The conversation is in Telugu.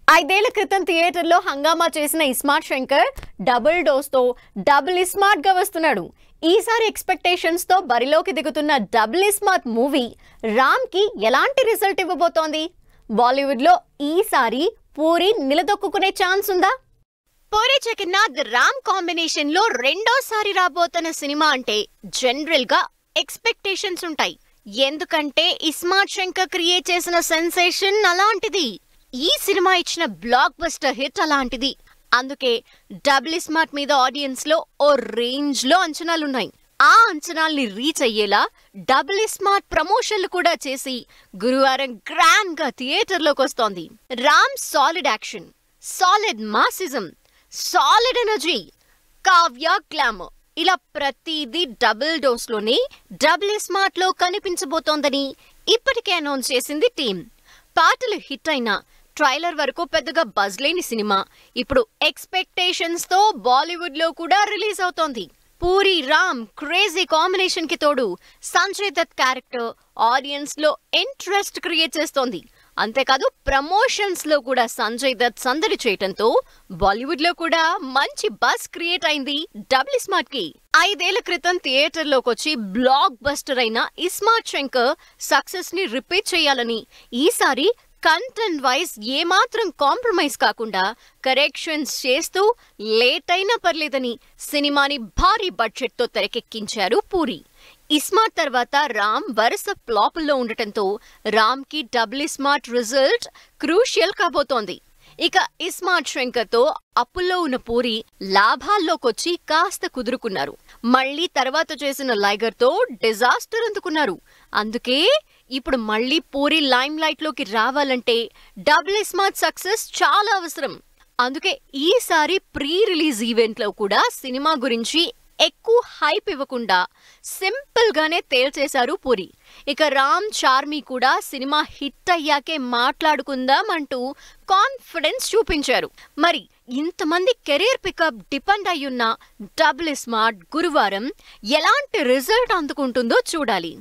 ఐదేళ్ల క్రితం థియేటర్లో హంగామా చేసిన ఇస్మార్ట్ శంకర్ డబుల్ డోస్ తో డబుల్ ఇస్మార్ట్ గా వస్తున్నాడు. ఈసారి ఎక్స్పెక్టేషన్స్ తో బరిలోకి దిగుతున్న డబుల్ ఇస్మార్ట్ మూవీ రామ్ కి ఎలాంటి రిజల్ట్ ఇవ్వబోతోంది? బాలీవుడ్ లో ఈసారి పూరి నిలదొక్కునే ఛాన్స్ ఉందా? పూరి జగన్నాథ్ రామ్ కాంబినేషన్ లో రెండోసారి రాబోతున్న సినిమా అంటే జనరల్ గా ఎక్స్పెక్టేషన్స్ ఉంటాయి. ఎందుకంటే ఇస్మార్ట్ శంకర్ క్రియేట్ చేసిన సెన్సేషన్ అలాంటిది. ఈ సినిమా ఇచ్చిన బ్లాక్ బస్టర్ హిట్ అలాంటిది. అందుకే డబుల్ ఇస్మార్ట్ మీద ఆడియన్స్ లో ఓ రేంజ్ లో అంచనాలున్నాయి. ఆ అంచనాల్ని రీచ్ అయ్యేలా డబుల్ ఇస్మార్ట్ ప్రమోషన్లు కూడా చేసి గురువారం గ్రాండ్ గా థియేటర్లోకి వస్తోంది. Ram solid action, solid massism, solid energy, Kavya glamour ఇలా ప్రతిదీ డబుల్ డోస్ లోనే డబుల్ ఇస్మార్ట్ లో కనిపించబోతోందని ఇప్పటికే అనౌన్స్ చేసింది టీం. పాటలు హిట్ అయినా ట్రైలర్ వరకు పెద్దగా బజ్ లేని సినిమా ఇప్పుడు ఎక్స్పెక్టేషన్స్ తో బాలీవుడ్ లో కూడా రిలీజ్ అవుతోంది. పూరి రామ్ క్రేజీ కాంబినేషన్ కి తోడు సంజయ్ దత్ క్యారెక్టర్ ఆడియన్స్ లో ఇంట్రెస్ట్ క్రియేట్ చేస్తోంది. అంతేకాదు ప్రమోషన్స్ లో కూడా సంజయ్ దత్ సందడి చేయటంతో బాలీవుడ్ లో కూడా మంచి బజ్ క్రియేట్ అయింది డబుల్ ఇస్మార్ట్ కి. 5 ఏళ్ల క్రితం థియేటర్ లోకి వచ్చి బ్లాక్ బస్టర్ అయిన ఇస్మార్ట్ శంకర్ సక్సెస్ ని రిపీట్ చేయాలని ఈసారి కంటెంట్ వైజ్ ఏమాత్రం కాంప్రమైజ్ కాకుండా కరెక్షన్స్ చేస్తూ లేట్ అయినా పర్లేదని సినిమాని భారీ బడ్జెట్ తో తెరకెక్కించారు పూరి. ఇస్మార్ట్ తర్వాత రామ్ వరుస ఫ్లాపుల్లో ఉండటంతో రామ్ కి డబుల్ ఇస్మార్ట్ రిజల్ట్ క్రూషియల్ కాబోతోంది. ఇక ఇస్మార్ట్ శంకర్ తో అప్పుల్లో ఉన్న పూరి లాభాల్లోకొచ్చి కాస్త కుదురుకున్నారు. మళ్లీ తర్వాత చేసిన లైగర్ తో డిజాస్టర్ అందుకున్నారు. అందుకే ఇప్పుడు మళ్లీ పూరి లైమ్ లైట్ లోకి రావాలంటే డబుల్ ఇస్మార్ట్ సక్సెస్ చాలా అవసరం. అందుకే ఈసారి ప్రీ రిలీజ్ ఈవెంట్ లో కూడా సినిమా గురించి ఎక్కువ హైప్ ఇవ్వకుండా సింపుల్ గానే తేల్చేశారు పూరి. ఇక రామ్ చార్మి కూడా సినిమా హిట్ అయ్యాకే మాట్లాడుకుందాం అంటూ కాన్ఫిడెన్స్ చూపించారు. మరి ఇంతమంది కెరీర్ పికప్ డిపెండ్ అయ్యున్న డబుల్ ఇస్మార్ట్ గురువారం ఎలాంటి రిజల్ట్ అందుకుంటుందో చూడాలి.